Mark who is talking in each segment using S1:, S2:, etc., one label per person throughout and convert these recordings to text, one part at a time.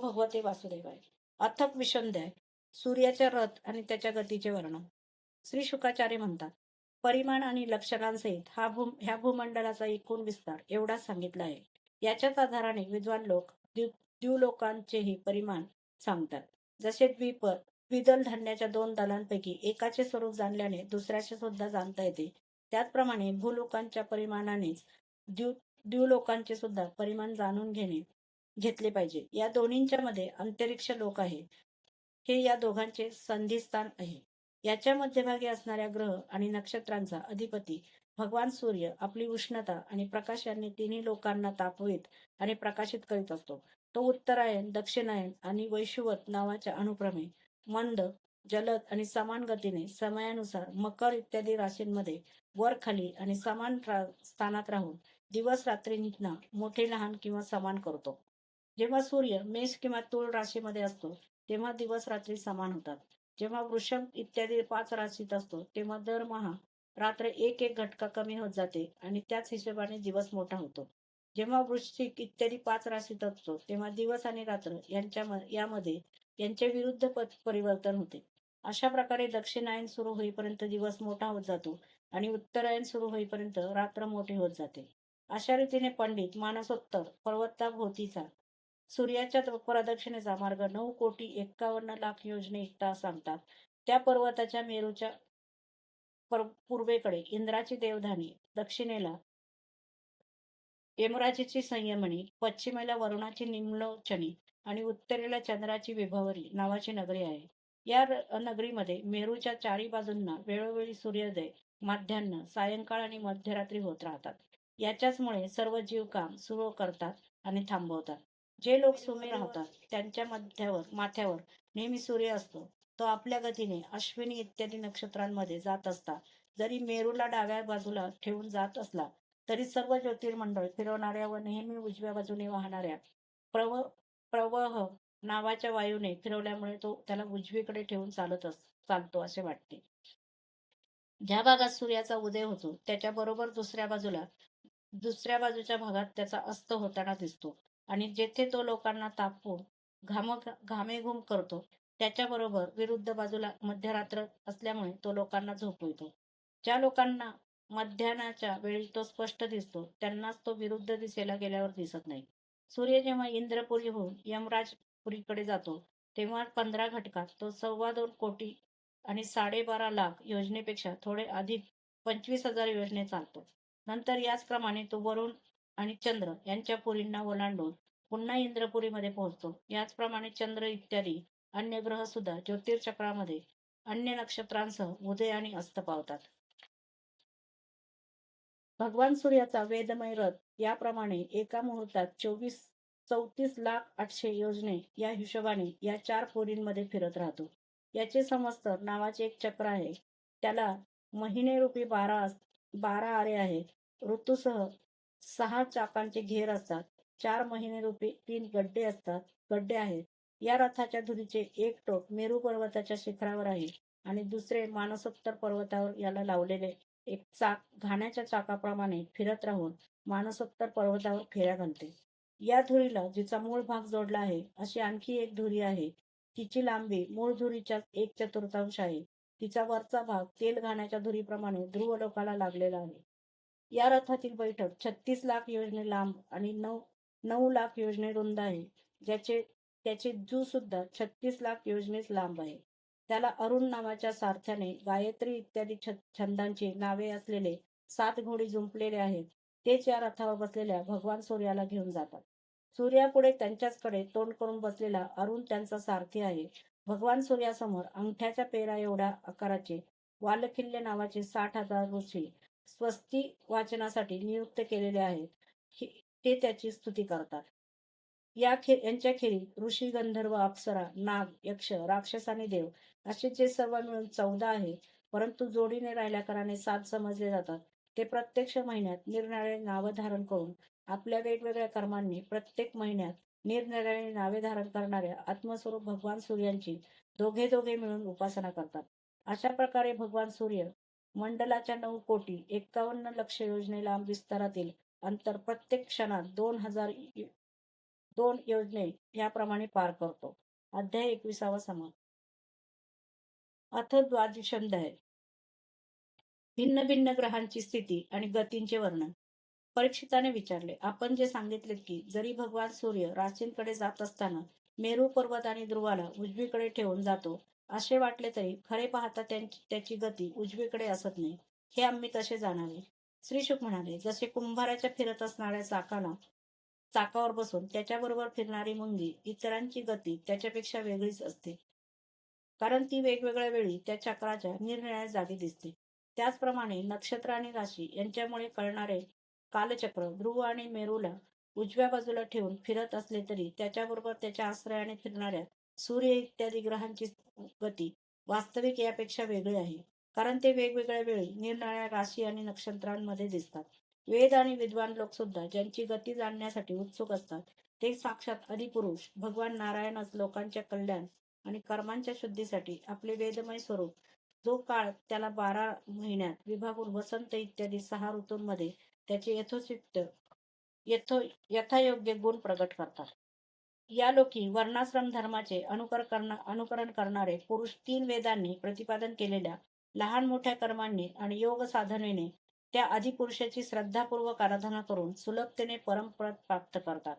S1: भगवते वासुदेवाय. अथक विशंध्याय. सूर्याचा रथ आणि त्याच्या गतीचे वर्णन. श्री शुकाचार्य म्हणतात, परिमाण आणि लक्षणांसहित ह्या भूमंडलाचा एकूण विस्तार एवढा सांगितला आहे. याच्याच आधाराने विद्वान लोक द्यूलोकांचेही परिमाण सांगतात. जसे द्विदल धान्याच्या 2 दलांपैकी एकाचे स्वरूप जाणल्याने दुसऱ्याचे सुद्धा जाणता येते, त्याचप्रमाणे भूलोकांच्या परिमाणानेच द्यूलोकांचे सुद्धा परिमाण जाणून घेतले पाहिजे. या दोन्हींच्या मध्ये अंतरिक्ष लोक आहे, हे या दोघांचे संधिस्थान आहे. याच्या मध्यभागी असणाऱ्या ग्रह आणि नक्षत्रांचा अधिपती भगवान सूर्य आपली उष्णता आणि प्रकाश यांनी तिन्ही लोकांना तापवित आणि प्रकाशित करीत असतो. तो उत्तरायण, दक्षिणायन आणि वैशुवत नावाच्या अनुक्रमे मंद, जलद आणि समान गतीने समयानुसार मकर इत्यादी राशींमध्ये वर खाली आणि समान स्थानात राहून दिवस रात्रींना मोठे लहान किंवा समान करतो. जेव्हा सूर्य मेष किंवा तूळ राशीमध्ये असतो तेव्हा दिवस रात्री समान होतात. जेव्हा वृषभ इत्यादी 5 राशीत असतो तेव्हा दरमहा रात्र एक एक घटका कमी होत जाते आणि त्याच हिशोबाने दिवस मोठा होतो. जेव्हा वृश्चिक इत्यादी 5 राशीत असतो तेव्हा दिवस आणि रात्र यामध्ये यांचे विरुद्ध परिवर्तन होते. अशा प्रकारे दक्षिणायन सुरू होईपर्यंत दिवस मोठा होत जातो आणि उत्तरायण सुरू होईपर्यंत रात्र मोठे होत जाते. अशा रीतीने पंडित मानसोत्तर पर्वताभोवतीचा सूर्याच्या प्रदक्षिणेचा मार्ग 9,51,00,000 योजने इतका सांगतात. त्या पर्वताच्या मेरूच्या पूर्वेकडे इंद्राची देवधानी, दक्षिणेला यमराजाची संयमनी, पश्चिमेला वरुणाची निम्नलोचनी आणि उत्तरेला चंद्राची विभवरी नावाची नगरी आहे. या नगरीमध्ये मेरूच्या 4 बाजूंना वेळोवेळी सूर्योदय, माध्यान्ह, सायंकाळ आणि मध्यरात्री होत राहतात. याच्याचमुळे सर्व जीव काम सुरू करतात आणि थांबवतात. जे लोक सुमे राहतात त्यांच्या माथ्यावर नेहमी सूर्य असतो. तो आपल्या गतीने अश्विनी इत्यादी नक्षत्रांमध्ये जात असता जरी मेरूला डाव्या बाजूला ठेवून जात असला तरी सर्व ज्योतिर्मंडळ फिरवणाऱ्या व नेहमी उजव्या बाजूने वाहणाऱ्या प्रवह नावाच्या वायूने फिरवल्यामुळे तो त्याला उजवीकडे ठेवून चालतो असे वाटते. ज्या भागात सूर्याचा उदय होतो त्याच्या बरोबर दुसऱ्या बाजूच्या भागात त्याचा अस्त होताना दिसतो आणि जेथे तो लोकांना तापवून घामेघूम करतो त्याच्याबरोबर विरुद्ध बाजूला मध्यरात्र असल्यामुळे तो लोकांना झोपवितो. ज्या लोकांना मध्यानाच्या वेळी तो स्पष्ट दिसतो त्यांनाच तो विरुद्ध दिशेला गेल्यावर दिसत नाही. सूर्य जेव्हा इंद्रपुरी होऊन यमराजपुरीकडे जातो तेव्हा 15 घटकात तो 2.25 कोटी आणि 12.5 लाख योजनेपेक्षा थोडे अधिक 25,000 योजने चालतो. नंतर याचप्रमाणे तो वरुण आणि चंद्र यांच्या पुरींना ओलांडून पुन्हा इंद्रपुरीमध्ये पोहोचतो. याचप्रमाणे चंद्र इत्यादी अन्य ग्रह सुद्धा ज्योतिर्चक्रामध्ये अन्य नक्षत्रांसह उदय आणि अस्त पावतात. भगवान सूर्याचा वेदमय रथ याप्रमाणे एका मुहूर्तात 34,08,000 योजने या हिशोबाने या 4 पोरींमध्ये फिरत राहतो. याचे समस्तर नावाचे एक चक्र आहे. त्याला महिनेरूपी 12 आरे आहेत. ऋतूसह 6 चाकांचे घेर असतात. 4 महिनेरूपी 3 गड्डे आहेत. या रथाच्या धुरीचे एक टोक मेरू पर्वताच्या शिखरावर आहे आणि दुसरे मानसोत्तर पर्वतावर याला लावलेले एक चाक घाण्याच्या चाकाप्रमाणे फिरत राहून मानसोत्तर पर्वतावर फेऱ्या घालते. या धुरीला जिचा मूळ भाग जोडला आहे अशी आणखी एक धुरी आहे. तिची लांबी मूळ धुरीच्या 1/4 आहे. तिचा वरचा भाग तेल घाण्याच्या धुरीप्रमाणे ध्रुवलोकाला लागलेला आहे. या रथातील बैठक 36 लाख योजने लांब आणि 9 लाख योजने रुंद आहे. त्याचे जू सुद्धा 36 लाख योजनेच लांब आहे. त्याला अरुण नावाच्या सारथ्याने गायत्री इत्यादी छंदांची नावे असलेले 7 घोडी जुंपलेले आहेत. तेच या रथावर बसलेल्या भगवान सूर्याला घेऊन जातात. सूर्यापुढे त्यांच्याचकडे तोंड करून बसलेला अरुण त्यांचा सारथी आहे. भगवान सूर्यासमोर अंगठ्याच्या पेरा एवढ्या आकाराचे वालखिल्य नावाचे 60,000 ऋषी स्वस्ती वाचनासाठी नियुक्त केलेले आहेत. ते त्याची स्तुती करतात. यांच्याखेरीज ऋषी, गंधर्व, अप्सरा, नाग, यक्ष, राक्षस आणि देव असे जे सर्व मिळून 14 आहेत, परंतु जोडीने राहिल्याकारणाने 7 समजले जातात. ते प्रत्यक्ष महिन्यात निरनिराळे नाव धारण करून आपल्या वेगवेगळ्या कर्मांनी प्रत्येक महिन्यात निरनिराळे नावे धारण करणाऱ्या आत्मस्वरूप भगवान सूर्यांची दोघे मिळून उपासना करतात. अशा प्रकारे भगवान सूर्य मंडलाच्या 9,51,00,000 योजने लांब विस्तारातील अंतर प्रत्येक क्षणात दोन योजने याप्रमाणे पार करतो. अध्याय 21 समाप्त. अथ द्वादशोऽध्याय. भिन्न भिन्न ग्रहांची स्थिती आणि गतींचे वर्णन. परीक्षिताने विचारले, आपण जे सांगितले की जरी भगवान सूर्य राशींकडे जात असताना मेरू पर्वत आणि ध्रुवाला उजवीकडे ठेवून जातो असे वाटले तरी खरे पाहता त्याची गती उजवीकडे असत नाही, हे आम्ही तसे जाणावे. श्री शुक म्हणाले, जसे कुंभाराच्या फिरत असणाऱ्या चाकावर बसून त्याच्याबरोबर फिरणारी मुंगी इतरांची गती त्याच्यापेक्षा वेगळीच असते, कारण ती वेगवेगळ्या वेळी त्या चक्राच्या निरनिराळ्या जागी दिसते. त्याचप्रमाणे नक्षत्र आणि राशी यांच्यामुळे कळणारे कालचक्र ध्रुव आणि मेरूला उजव्या बाजूला ठेवून फिरत असले तरी त्याच्याबरोबर त्याच्या आश्रयाने फिरणाऱ्या सूर्य इत्यादी ग्रहांची गती वास्तविक यापेक्षा वेगळी आहे, कारण ते वेगवेगळ्या वेळी निरनिराळ्या राशी आणि नक्षत्रांमध्ये दिसतात. वेद आणि विद्वान लोक सुद्धा ज्यांची गती जाणण्यासाठी उत्सुक असतात ते साक्षात आदिपुरुष भगवान नारायणच लोकांच्या कल्याण आणि कर्मांच्या शुद्धीसाठी आपले वेदमय स्वरूप, जो काळ त्याला 12 महिन्यात विभागून वसंत इत्यादी 6 ऋतूंमध्ये त्याचे यथायोग्य गुण प्रगट करतात. या लोकी वर्णाश्रम धर्माचे अनुकरण करणारे पुरुष 3 वेदांनी प्रतिपादन केलेल्या लहान मोठ्या कर्मांनी आणि योग साधनेने त्या आदिपुरुषाची श्रद्धापूर्वक आराधना करून सुलभतेने परमपद प्राप्त करतात.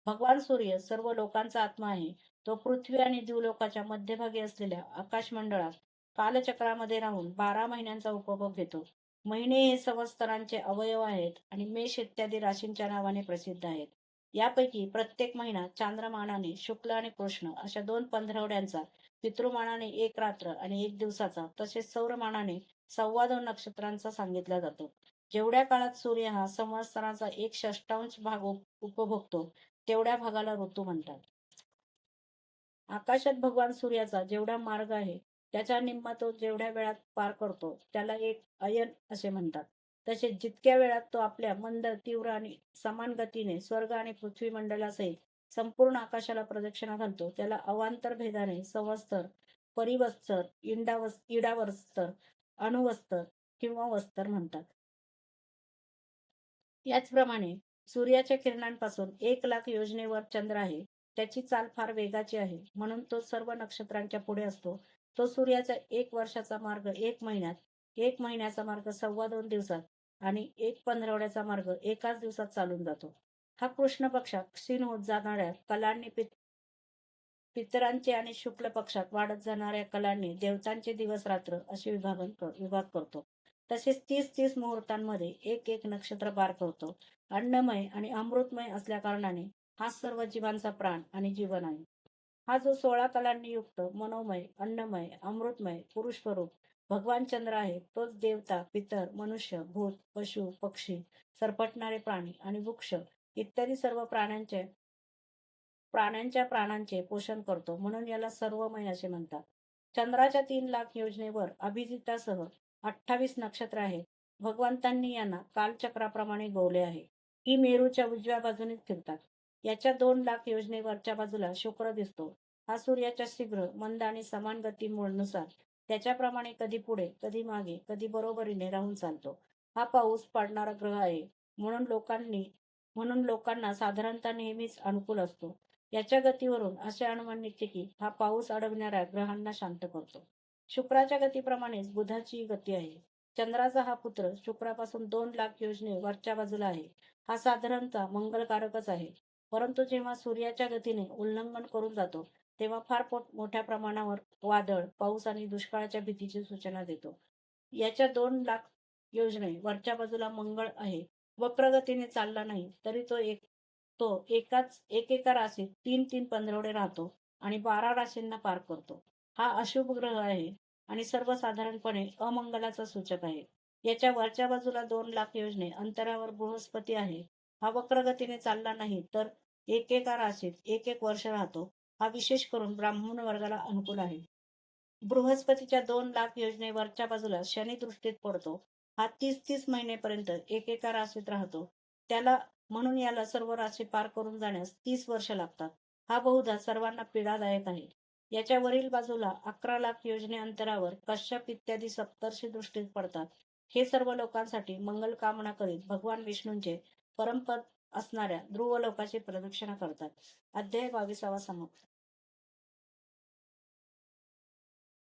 S1: भगवान सूर्य सर्व लोकांचा आत्मा आहे. तो पृथ्वी आणि द्युलोकाच्या मध्यभागी असलेल्या आकाशमंडळात कालचक्रामध्ये राहून 12 महिन्यांचा उपभोग घेतो. महिने हे संवत्सरांचे अवयव आहेत आणि मेष इत्यादी राशींच्या नावाने प्रसिद्ध आहेत. यापैकी प्रत्येक महिना चांद्रमानाने शुक्ल आणि कृष्ण अशा 2 पंधरवड्यांचा, पितृमानाने 1 रात्र आणि 1 दिवसाचा, तसेच सौरमानाने 2.25 नक्षत्रांचा सांगितला जातो. जेवढ्या काळात सूर्य हा संवत्सराचा 1/6 भाग उपभोगतो तेवढ्या भागाला ऋतू म्हणतात. आकाशात भगवान सूर्याचा जेवढा मार्ग आहे त्याच्या निम्मा तो जेवढ्या वेळात पार करतो त्याला एक अयन असे म्हणतात. तसेच जितक्या वेळात तो आपल्या मंद, तीव्र आणि समान गतीने स्वर्ग आणि पृथ्वी मंडलासहित संपूर्ण आकाशाला प्रदक्षिणा घालतो त्याला अवांतर भेदाने संवत्सर, परिवत्सर, इडावत्सर, अणुवत्सर किंवा वत्सर म्हणतात. याचप्रमाणे सूर्याच्या किरणांपासून 1 लाख योजनेवर चंद्र आहे. त्याची चाल फार वेगाची आहे, म्हणून तो सर्व नक्षत्रांच्या पुढे असतो. तो सूर्याचा 1 वर्षाचा मार्ग 1 महिन्यात, 1 महिन्याचा मार्ग 2.25 दिवसात आणि 1 पंधरवड्याचा मार्ग एकाच दिवसात चालून जातो. हा कृष्ण पक्षात क्षीण होत जाणाऱ्या कलांनी पितरांचे आणि शुक्ल पक्षात वाढत जाणाऱ्या कलांनी देवतांचे दिवस रात्र असे विभाग करतो. तसेच 30-30 मुहूर्तांमध्ये एक एक नक्षत्र पार करतो. अन्नमय आणि अमृतमय असल्या कारणाने हा सर्व जीवांचा प्राण आणि जीवन आहे. हा जो 16 कलांनी युक्त मनोमय, अन्नमय, अमृतमय पुरुष स्वरूप भगवान चंद्र आहे, तोच देवता, पितर, मनुष्य, भूत, पशु, पक्षी, सरपटणारे प्राणी आणि वृक्ष इत्यादी सर्व प्राण्यांच्या प्राणांचे पोषण करतो, म्हणून याला सर्वमय असे म्हणतात. चंद्राच्या 3 लाख योजनेवर अभिजितासह 28 नक्षत्र आहेत. भगवंतांनी यांना कालचक्राप्रमाणे गोवले आहे. ही मेरूच्या उजव्या बाजूने फिरतात. याच्या 2 लाख योजनेवरच्या बाजूला शुक्र दिसतो. हा सूर्याच्या शीघ्र, मंद आणि समान गतीनुसार त्याच्याप्रमाणे कधी पुढे, कधी मागे, कधी बरोबरीने राहून चालतो. हा पाऊस पाडणारा ग्रह आहे, म्हणून लोकांना साधारणतः नेहमीच अनुकूल असतो. याच्या गतीवरून असे अनुमान निघते की हा पाऊस अडविणाऱ्या ग्रहांना शांत करतो. शुक्राच्या गतीप्रमाणेच बुधाची गती आहे. चंद्राचा हा पुत्र शुक्रापासून 2 लाख योजने वरच्या बाजूला आहे. हा साधारणतः मंगलकारकच आहे, परंतु जेव्हा सूर्याच्या गतीने उल्लंघन करून जातो तेव्हा फार मोठ्या प्रमाणावर वादळ, पाऊस आणि दुष्काळाच्या भीतीची सूचना देतो. याच्या 2 लाख योजने वरच्या बाजूला मंगळ आहे. वक्रगतीने चालला नाही तरी तो एकेका राशीत 3-3 पंधरवडे राहतो आणि 12 राशींना पार करतो. हा अशुभ ग्रह आहे आणि सर्वसाधारणपणे अमंगलाचा सूचक आहे. याच्या वरच्या बाजूला 2 लाख योजने अंतरावर बृहस्पती आहे. हा वक्रगतीने चालला नाही तर एकेका राशीत 1-1 वर्ष राहतो. हा विशेष करून ब्राह्मण वर्गाला अनुकूल आहे. बृहस्पतीच्या 2 लाख योजने वरच्या बाजूला शनी दृष्टीत पडतो. हा 30-30 महिनेपर्यंत एकेका राशीत राहतो. म्हणून याला सर्व राशी पार करून जाण्यास 30 वर्ष लागतात. हा बहुधा सर्वांना पीडादायक आहे. याच्या वरील बाजूला 11 लाख योजने अंतरावर कश्यप इत्यादी सप्तर्षी दृष्टीत पडतात. हे सर्व लोकांसाठी मंगल कामना करीत भगवान विष्णूंचे परमपद असणाऱ्या ध्रुवलोकाची प्रदक्षिणा करतात. अध्याय 22 समाप्त.